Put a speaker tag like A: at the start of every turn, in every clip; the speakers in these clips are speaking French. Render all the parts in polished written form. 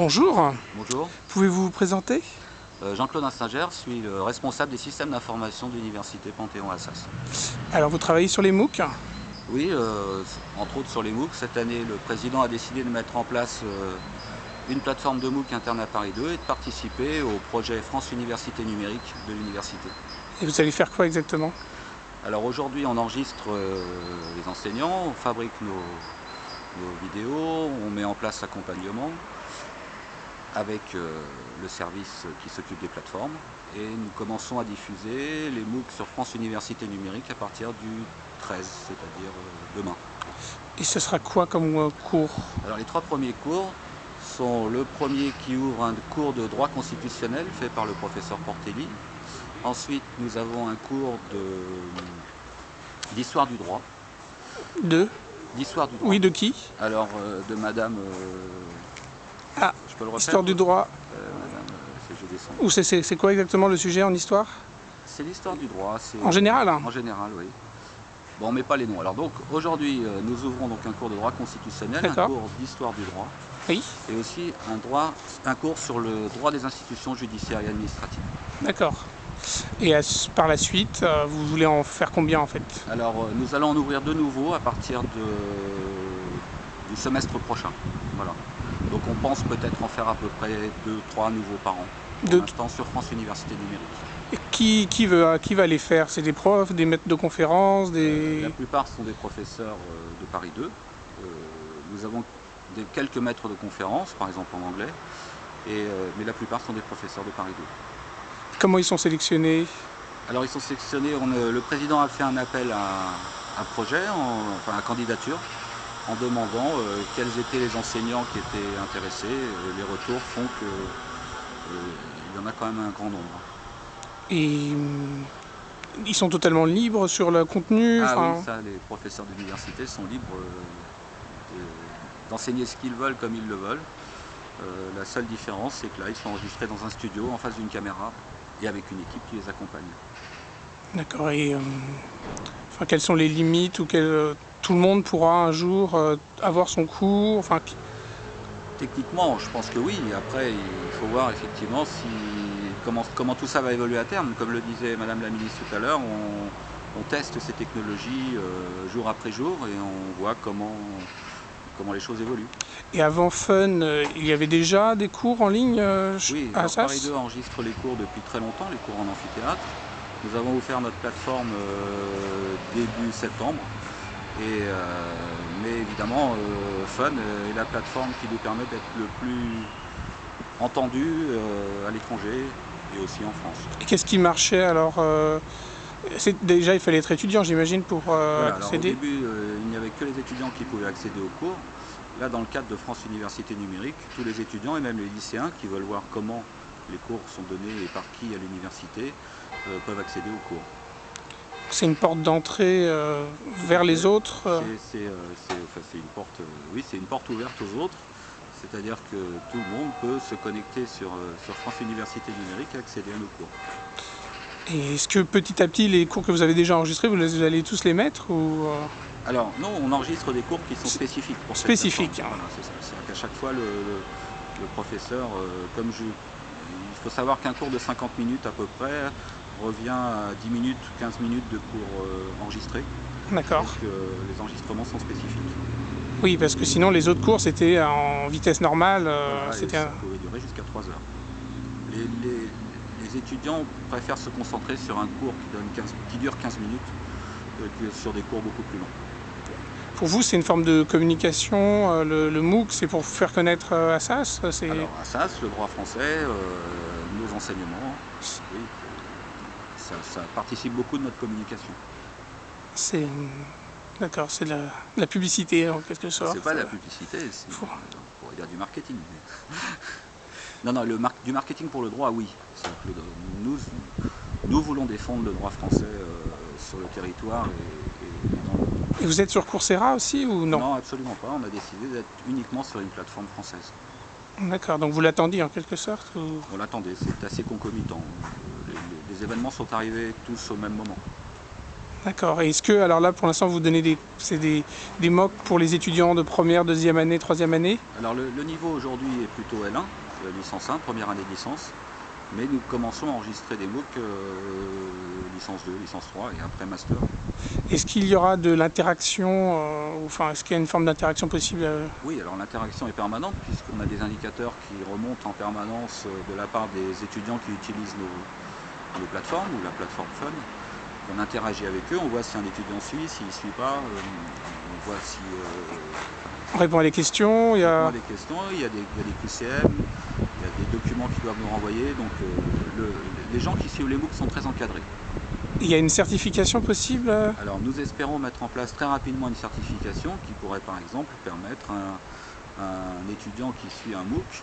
A: Bonjour,
B: Bonjour,
A: pouvez-vous vous présenter?
B: Jean-Claude Insinger, je suis le responsable des systèmes d'information de l'université Panthéon-Assas.
A: Alors vous travaillez sur les MOOC?
B: Oui, entre autres sur les MOOC. Cette année, le président a décidé de mettre en place une plateforme de MOOC interne à Paris 2 et de participer au projet France Université Numérique de l'université.
A: Et vous allez faire quoi exactement?
B: Alors aujourd'hui, on enregistre les enseignants, on fabrique nos vidéos, on met en place l'accompagnement avec le service qui s'occupe des plateformes, et nous commençons à diffuser les MOOC sur France Université Numérique à partir du 13, c'est-à-dire demain.
A: Et ce sera quoi comme cours?
B: Alors les trois premiers cours sont le premier qui ouvre un cours de droit constitutionnel fait par le professeur Portelli. Ensuite, nous avons un cours d'histoire du droit.
A: De?
B: D'histoire du droit.
A: Oui, de qui?
B: Alors de madame...
A: Ah,
B: je peux le refaire?
A: histoire du droit.
B: Madame, je descends.
A: Ou c'est quoi exactement le sujet en histoire?
B: C'est l'histoire du droit.
A: En général, hein?
B: En général, oui. Bon, on ne met pas les noms. Alors donc, aujourd'hui, nous ouvrons donc un cours de droit constitutionnel, un cours d'histoire du droit.
A: Oui.
B: Et aussi un cours sur le droit des institutions judiciaires et administratives.
A: D'accord. Et par la suite, vous voulez en faire combien en fait?
B: Alors, nous allons en ouvrir de nouveaux à partir du semestre prochain. Voilà. Donc on pense peut-être en faire à peu près 2-3 nouveaux par an. Pour l'instant sur France Université Numérique.
A: Et qui va les faire? C'est des profs, des maîtres de conférences, des...
B: La plupart sont des professeurs de Paris 2. Nous avons quelques maîtres de conférences, par exemple en anglais, mais la plupart sont des professeurs de Paris 2.
A: Comment ils sont sélectionnés?
B: Alors ils sont sélectionnés, le président a fait un appel à projet, enfin à candidature, en demandant quels étaient les enseignants qui étaient intéressés. Les retours font qu'il y en a quand même un grand nombre.
A: Et ils sont totalement libres sur le contenu?
B: Ah oui, ça, les professeurs d'université sont libres d'enseigner ce qu'ils veulent comme ils le veulent. La seule différence, c'est que là, ils sont enregistrés dans un studio en face d'une caméra et avec une équipe qui les accompagne.
A: D'accord. Et quelles sont les limites ou tout le monde pourra un jour avoir son cours?
B: Techniquement, je pense que oui. Après, il faut voir effectivement comment tout ça va évoluer à terme. Comme le disait Madame la Ministre tout à l'heure, on teste ces technologies jour après jour et on voit comment les choses évoluent.
A: Et avant Fun, il y avait déjà des cours en ligne
B: oui,
A: à Assas?
B: Paris 2 enregistre les cours depuis très longtemps, les cours en amphithéâtre. Nous avons ouvert notre plateforme début septembre. Mais évidemment, Fun est la plateforme qui nous permet d'être le plus entendu à l'étranger et aussi en France.
A: Et qu'est-ce qui marchait alors? Déjà, il fallait être étudiant, j'imagine, pour
B: voilà,
A: accéder.
B: Alors, au début, il n'y avait que les étudiants qui pouvaient accéder aux cours. Là, dans le cadre de France Université Numérique, tous les étudiants et même les lycéens qui veulent voir comment les cours sont donnés et par qui à l'université peuvent accéder aux cours.
A: C'est une porte d'entrée vers les autres?
B: C'est une porte, oui, c'est une porte ouverte aux autres. C'est-à-dire que tout le monde peut se connecter sur France Université Numérique et accéder à nos cours.
A: Et est-ce que petit à petit, les cours que vous avez déjà enregistrés, vous allez tous les mettre ou
B: Alors non, on enregistre des cours qui sont spécifiques pour cette
A: spécifiques.
B: Voilà, c'est ça. C'est-à-dire qu'à chaque fois, le professeur, il faut savoir qu'un cours de 50 minutes à peu près revient à 10 minutes, 15 minutes de cours enregistrés.
A: D'accord.
B: Donc les enregistrements sont spécifiques.
A: Oui, parce que sinon les autres cours c'était en vitesse normale.
B: Voilà, ça pouvait durer jusqu'à 3 heures. Les étudiants préfèrent se concentrer sur un cours qui dure 15 minutes que sur des cours beaucoup plus longs.
A: Pour vous, c'est une forme de communication, le MOOC, c'est pour faire connaître Assas?
B: Alors Assas, le droit français, nos enseignements, oui, ça participe beaucoup de notre communication.
A: D'accord, c'est de la publicité en quelque sorte.
B: C'est pas de la publicité, c'est on pourrait dire du marketing. Non, du marketing pour le droit, oui. Nous voulons défendre le droit français sur le territoire
A: Et vous êtes sur Coursera aussi ou non?
B: Non, absolument pas. On a décidé d'être uniquement sur une plateforme française.
A: D'accord, donc vous l'attendiez en quelque sorte ou...
B: On l'attendait, c'est assez concomitant. Les événements sont arrivés tous au même moment.
A: D'accord. Et est-ce que, alors là, pour l'instant, vous donnez des MOOC pour les étudiants de première, deuxième année, troisième année?
B: Alors le niveau aujourd'hui est plutôt L1, licence 1, première année de licence, mais nous commençons à enregistrer des MOOC licence 2, licence 3 et après master.
A: Est-ce qu'il y aura de l'interaction, enfin, est-ce qu'il y a une forme d'interaction possible?
B: Oui, alors l'interaction est permanente puisqu'on a des indicateurs qui remontent en permanence de la part des étudiants qui utilisent nos plateformes ou la plateforme Fun. On interagit avec eux, on voit si un étudiant suit, s'il ne suit pas, on voit si...
A: On répond à des questions, il y a...
B: des questions, il y a des QCM, il y a des documents qui doivent nous renvoyer, donc les gens qui suivent les MOOC sont très encadrés.
A: Il y a une certification possible?
B: Alors nous espérons mettre en place très rapidement une certification qui pourrait par exemple permettre à un étudiant qui suit un MOOC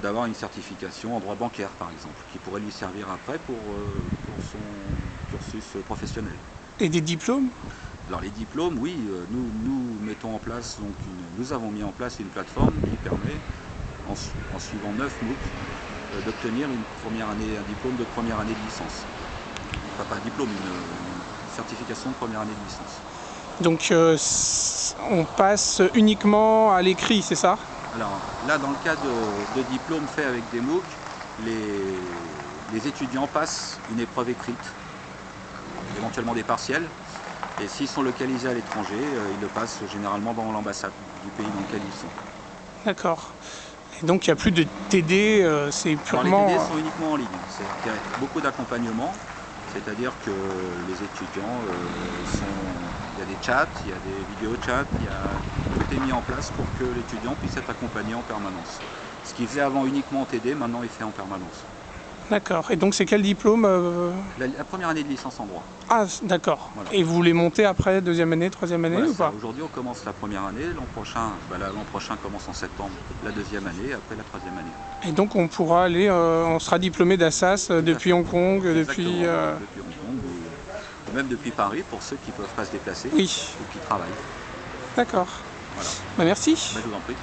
B: d'avoir une certification en droit bancaire par exemple, qui pourrait lui servir après pour son cursus professionnel.
A: Et des diplômes?
B: Alors les diplômes, oui, nous mettons en place, donc nous avons mis en place une plateforme qui permet, en suivant 9 MOOC, d'obtenir un diplôme de première année de licence. Enfin, pas un diplôme, une certification de première année de licence.
A: Donc on passe uniquement à l'écrit, c'est ça?
B: Alors là, dans le cas de diplômes faits avec des MOOC, les étudiants passent une épreuve écrite, éventuellement des partiels, et s'ils sont localisés à l'étranger, ils le passent généralement dans l'ambassade du pays dans lequel ils sont.
A: D'accord. Et donc il n'y a plus de TD, c'est purement...
B: Alors les TD sont uniquement en ligne, il y a beaucoup d'accompagnement, c'est-à-dire que les étudiants il y a des chats, il y a des vidéos chats, tout est mis en place pour que l'étudiant puisse être accompagné en permanence. Ce qu'il faisait avant uniquement en TD, maintenant il fait en permanence.
A: D'accord. Et donc c'est quel diplôme?
B: La première année de licence en droit.
A: Ah, d'accord.
B: Voilà.
A: Et vous les montez après, deuxième année, troisième année,
B: Voilà,
A: ou pas?
B: aujourd'hui on commence la première année, l'an prochain commence en septembre la deuxième année, après la troisième année.
A: Et donc on pourra aller, on sera diplômé d'Assas depuis Hong Kong, depuis...
B: Depuis Hong Kong ou même depuis Paris pour ceux qui ne peuvent pas se déplacer
A: Oui.
B: ou qui travaillent.
A: D'accord.
B: Voilà.
A: Bah, merci.
B: Je vous en prie.